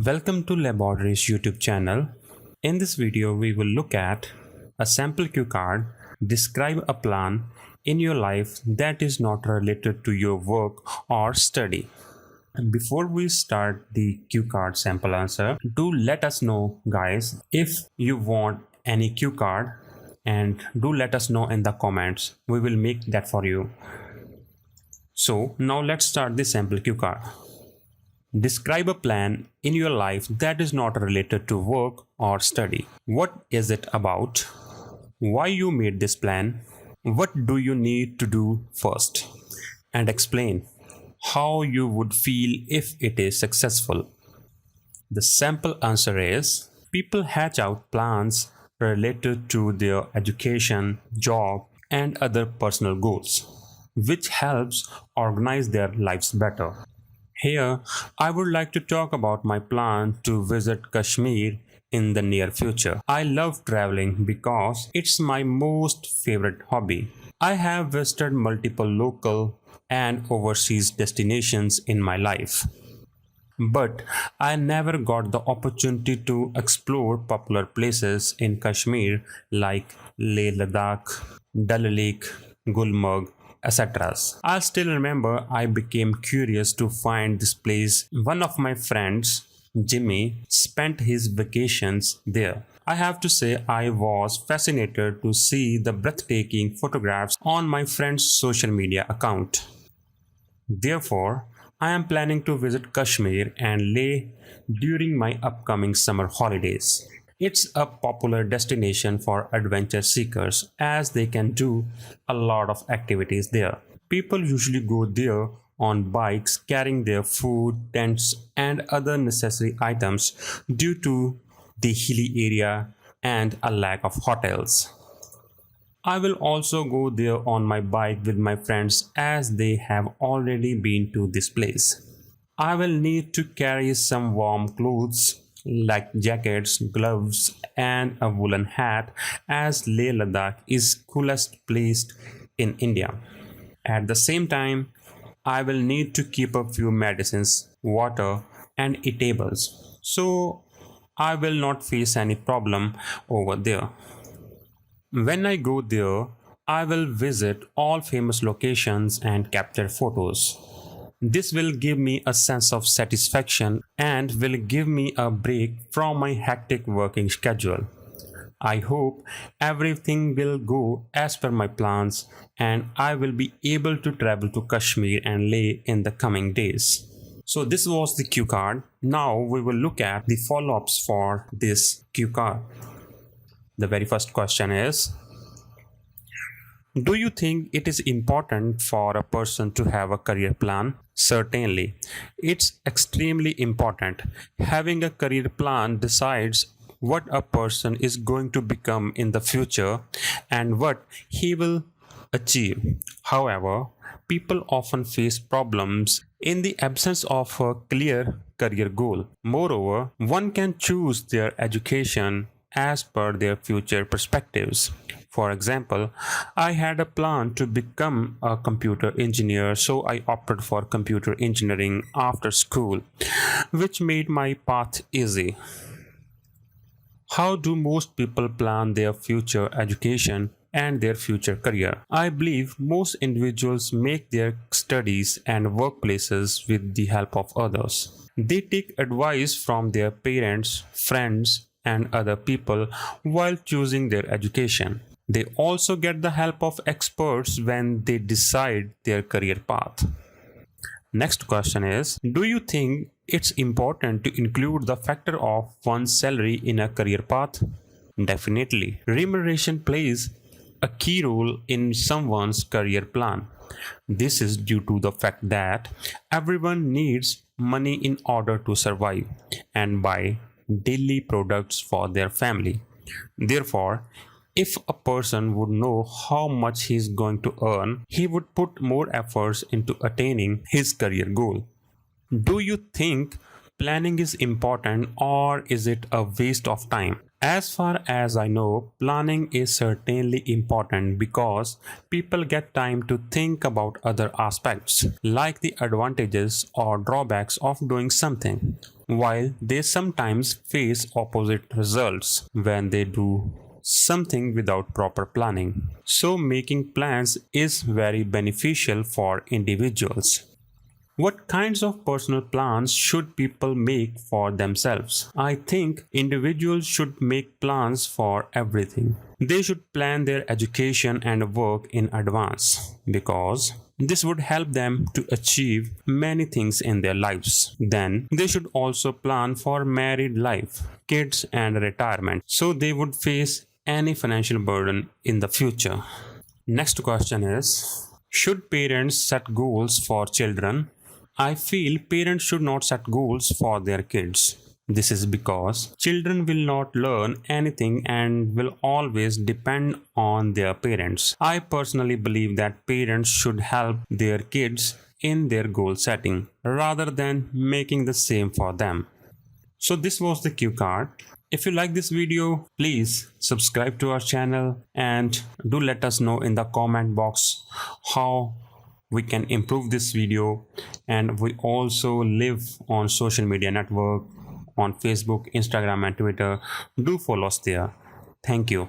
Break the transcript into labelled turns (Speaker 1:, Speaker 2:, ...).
Speaker 1: Welcome to Laboratory's YouTube channel. In this video, we will look at a sample cue card, describe a plan in your life that is not related to your work or study. Before we start the cue card sample answer, do let us know, guys, if you want any cue card, and do let us know in the comments. We will make that for you. So now let's start the sample cue card. Describe a plan in your life that is not related to work or study. What is it about? Why you made this plan? What do you need to do first? And explain how you would feel if it is successful. The simple answer is people hatch out plans related to their education, job, and other personal goals, which helps organize their lives better. Here, I would like to talk about my plan to visit Kashmir in the near future. I love traveling because it's my most favorite hobby. I have visited multiple local and overseas destinations in my life, but I never got the opportunity to explore popular places in Kashmir like Leh Ladakh, Dal Lake, Gulmarg, etc. I still remember I became curious to find this place. One of my friends, Jimmy, spent his vacations there. I have to say I was fascinated to see the breathtaking photographs on my friend's social media account. Therefore, I am planning to visit Kashmir and Leh during my upcoming summer holidays. It's a popular destination for adventure seekers as they can do a lot of activities there. People usually go there on bikes carrying their food, tents, and other necessary items due to the hilly area and a lack of hotels. I will also go there on my bike with my friends as they have already been to this place. I will need to carry some warm clothes like jackets, gloves, and a woolen hat as Leh Ladakh is coolest place in India. At the same time, I will need to keep a few medicines, water, and eatables, so I will not face any problem over there. When I go there, I will visit all famous locations and capture photos. This will give me a sense of satisfaction and will give me a break from my hectic working schedule. I hope everything will go as per my plans and I will be able to travel to Kashmir and Leh in the coming days. So this was the cue card. Now we will look at the follow-ups for this cue card. The very first question is, do you think it is important for a person to have a career plan? Certainly, it's extremely important. Having a career plan decides what a person is going to become in the future and what he will achieve. However, people often face problems in the absence of a clear career goal. Moreover, one can choose their education as per their future perspectives. For example, I had a plan to become a computer engineer, so I opted for computer engineering after school, which made my path easy. How do most people plan their future education and their future career? I believe most individuals make their studies and workplaces with the help of others. They take advice from their parents, friends, and other people while choosing their education. They also get the help of experts when they decide their career path. Next question is, do you think it's important to include the factor of one's salary in a career path? Definitely. Remuneration plays a key role in someone's career plan. This is due to the fact that everyone needs money in order to survive and buy daily products for their family. Therefore, if a person would know how much he is going to earn, he would put more efforts into attaining his career goal. Do you think planning is important or is it a waste of time? As far as I know, planning is certainly important because people get time to think about other aspects, like the advantages or drawbacks of doing something. while they sometimes face opposite results when they do something without proper planning. So, making plans is very beneficial for individuals. What kinds of personal plans should people make for themselves? I think individuals should make plans for everything. They should plan their education and work in advance because this would help them to achieve many things in their lives. Then they should also plan for married life, kids, and retirement so they would face any financial burden in the future. Next question is, should parents set goals for children? I feel parents should not set goals for their kids. This is because children will not learn anything and will always depend on their parents. I personally believe that parents should help their kids in their goal setting rather than making the same for them. So this was the cue card. If you like this video, please subscribe to our channel and do let us know in the comment box how we can improve this video. And we also live on social media network on Facebook, Instagram and Twitter. Do follow us there. Thank you.